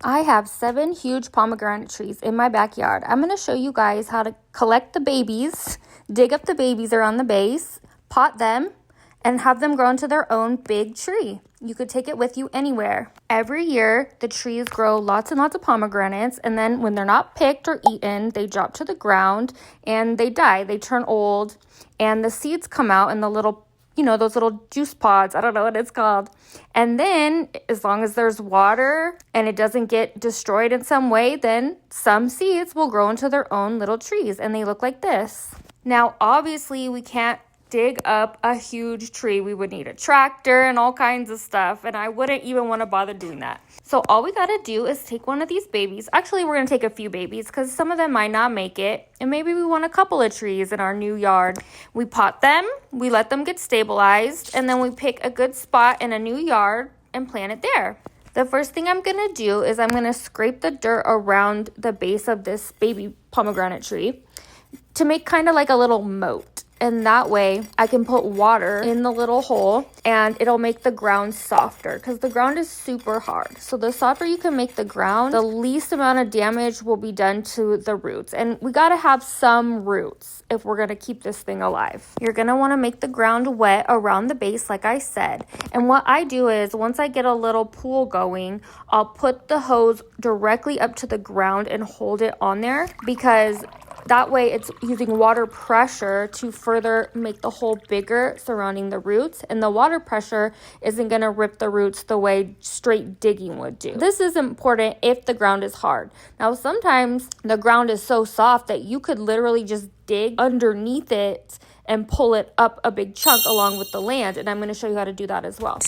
I have 7 huge pomegranate trees in my backyard. I'm going to show you guys how to collect the babies, dig up the babies around the base, pot them, and have them grow into their own big tree. You could take it with you anywhere. Every year, the trees grow lots and lots of pomegranates, and then when they're not picked or eaten, they drop to the ground and they die. They turn old, and the seeds come out in the little, those little juice pods. I don't know what it's called. And then, as long as there's water and it doesn't get destroyed in some way, then some seeds will grow into their own little trees, and they look like this. Now, obviously, we can't dig up a huge tree. We would need a tractor and all kinds of stuff, and I wouldn't even want to bother doing that. So all we got to do is take one of these babies. Actually, we're going to take a few babies because some of them might not make it, and maybe we want a couple of trees in our new yard. We pot them, we let them get stabilized, and then we pick a good spot in a new yard and plant it there. The first thing I'm going to do is I'm going to scrape the dirt around the base of this baby pomegranate tree to make kind of like a little moat. And that way I can put water in the little hole and it'll make the ground softer because the ground is super hard. So the softer you can make the ground, the least amount of damage will be done to the roots. And we got to have some roots if we're going to keep this thing alive. You're going to want to make the ground wet around the base, like I said. And what I do is once I get a little pool going, I'll put the hose directly up to the ground and hold it on there because that way it's using water pressure to further make the hole bigger surrounding the roots, and the water pressure isn't going to rip the roots the way straight digging would do. This is important if the ground is hard. Now, sometimes the ground is so soft that you could literally just dig underneath it and pull it up a big chunk along with the land, and I'm going to show you how to do that as well.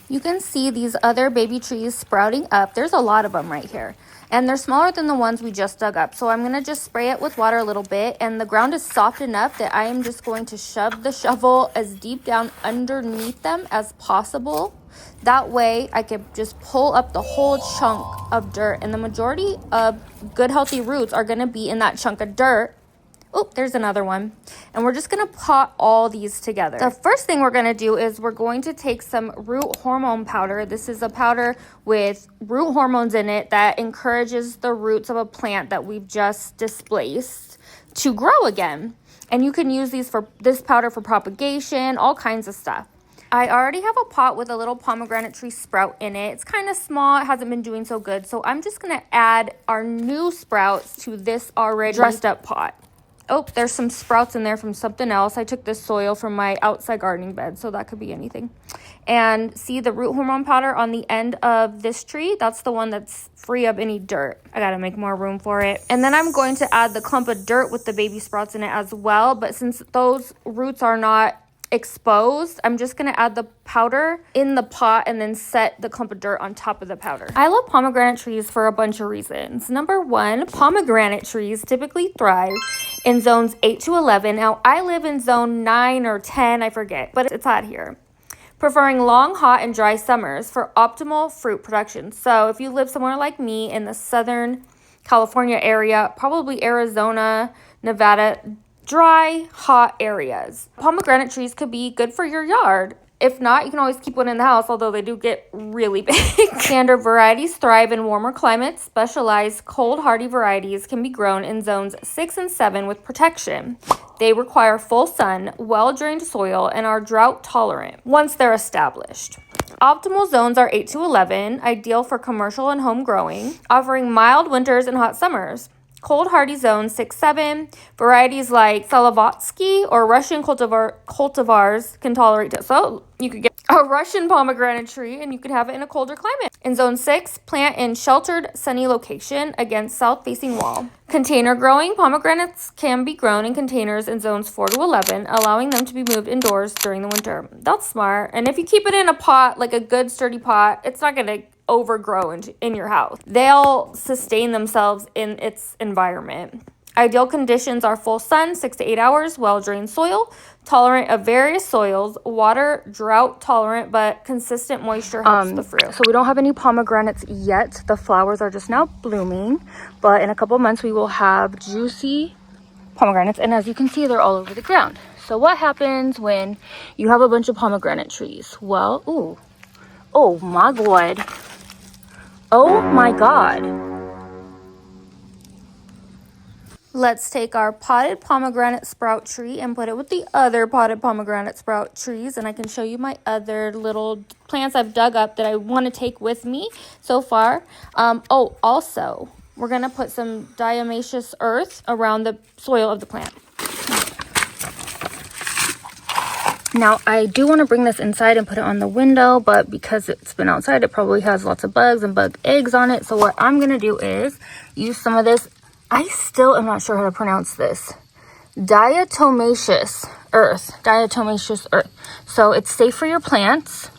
You can see these other baby trees sprouting up. There's a lot of them right here. And they're smaller than the ones we just dug up. So I'm going to just spray it with water a little bit. And the ground is soft enough that I am just going to shove the shovel as deep down underneath them as possible. That way I can just pull up the whole chunk of dirt. And the majority of good healthy roots are going to be in that chunk of dirt. Oh, there's another one. And we're just going to pot all these together. The first thing we're going to do is we're going to take some root hormone powder. This is a powder with root hormones in it that encourages the roots of a plant that we've just displaced to grow again. And you can use this powder for propagation, all kinds of stuff. I already have a pot with a little pomegranate tree sprout in it. It's kind of small. It hasn't been doing so good. So I'm just going to add our new sprouts to this already dressed up pot. Oh, there's some sprouts in there from something else. I took this soil from my outside gardening bed, so that could be anything. And see the root hormone powder on the end of this tree? That's the one that's free of any dirt. I gotta make more room for it. And then I'm going to add the clump of dirt with the baby sprouts in it as well. But since those roots are not exposed, I'm just going to add the powder in the pot and then set the clump of dirt on top of the powder. I love pomegranate trees for a bunch of reasons. Number one, pomegranate trees typically thrive in zones 8 to 11. Now, I live in zone 9 or 10, I forget, but it's hot here. Preferring long, hot, and dry summers for optimal fruit production. So if you live somewhere like me in the Southern California area, probably Arizona, Nevada, dry, hot areas. Pomegranate trees could be good for your yard. If not, you can always keep one in the house, although they do get really big. Standard varieties thrive in warmer climates. Specialized cold hardy varieties can be grown in zones 6 and 7 with protection. They require full sun, well-drained soil, and are drought tolerant once they're established. Optimal zones are 8 to 11, ideal for commercial and home growing, offering mild winters and hot summers. Cold hardy zones 6-7, varieties like Salavotsky or Russian cultivars can tolerate this. So you could get a Russian pomegranate tree and you could have it in a colder climate. In zone 6, plant in sheltered, sunny location against south-facing wall. Container growing, pomegranates can be grown in containers in zones 4 to 11, allowing them to be moved indoors during the winter. That's smart. And if you keep it in a pot, like a good sturdy pot, it's not going to overgrow in your house. They'll sustain themselves in its environment. Ideal conditions are full sun, 6 to 8 hours, well-drained soil, tolerant of various soils, water, drought tolerant, but consistent moisture helps the fruit. So we don't have any pomegranates yet. The flowers are just now blooming, but in a couple months we will have juicy pomegranates. And as you can see, they're all over the ground. So what happens when you have a bunch of pomegranate trees? Well, Oh my God. Oh my God. Let's take our potted pomegranate sprout tree and put it with the other potted pomegranate sprout trees. And I can show you my other little plants I've dug up that I want to take with me so far. Also, we're going to put some diatomaceous earth around the soil of the plant. Now, I do want to bring this inside and put it on the window, but because it's been outside, it probably has lots of bugs and bug eggs on it. So what I'm going to do is use some of this. I still am not sure how to pronounce this. Diatomaceous earth. Diatomaceous earth. So it's safe for your plants.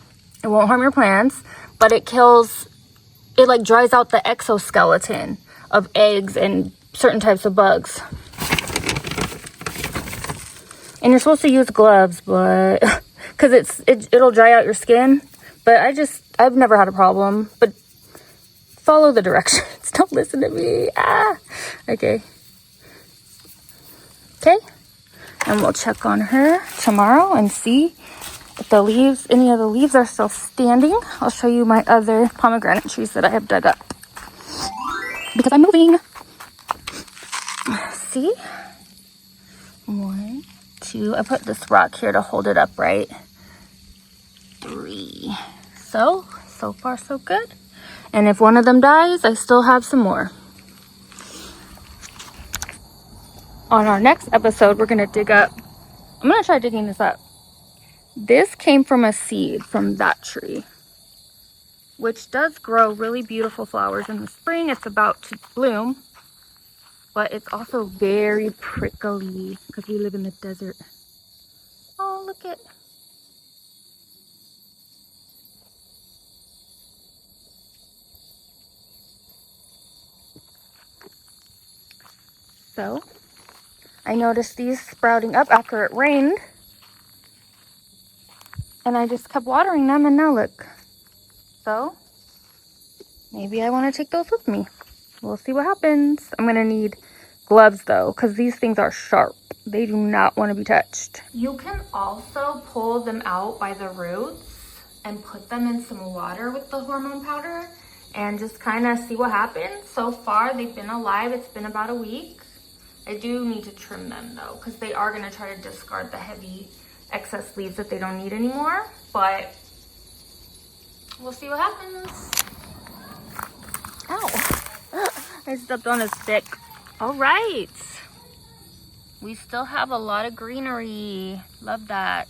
It won't harm your plants, but it like dries out the exoskeleton of eggs and certain types of bugs. And you're supposed to use gloves, but because it'll dry out your skin. But I've never had a problem. But follow the directions. Don't listen to me. Okay. Okay. And we'll check on her tomorrow and see if any of the leaves are still standing. I'll show you my other pomegranate trees that I have dug up. Because I'm moving. See? 1, 2. I put this rock here to hold it upright. 3. So far so good. And if one of them dies, I still have some more. On our next episode, we're going to I'm going to try digging this up. This came from a seed from that tree, which does grow really beautiful flowers in the spring. It's about to bloom, but it's also very prickly because we live in the desert. Oh, look at. So, I noticed these sprouting up after it rained, and I just kept watering them, and now look. So, maybe I want to take those with me. We'll see what happens. I'm going to need gloves, though, because these things are sharp. They do not want to be touched. You can also pull them out by the roots and put them in some water with the hormone powder and just kind of see what happens. So far, they've been alive. It's been about a week. I do need to trim them, though, because they are going to try to discard the heavy excess leaves that they don't need anymore. But we'll see what happens. Ow. I stepped on a stick. All right. We still have a lot of greenery. Love that.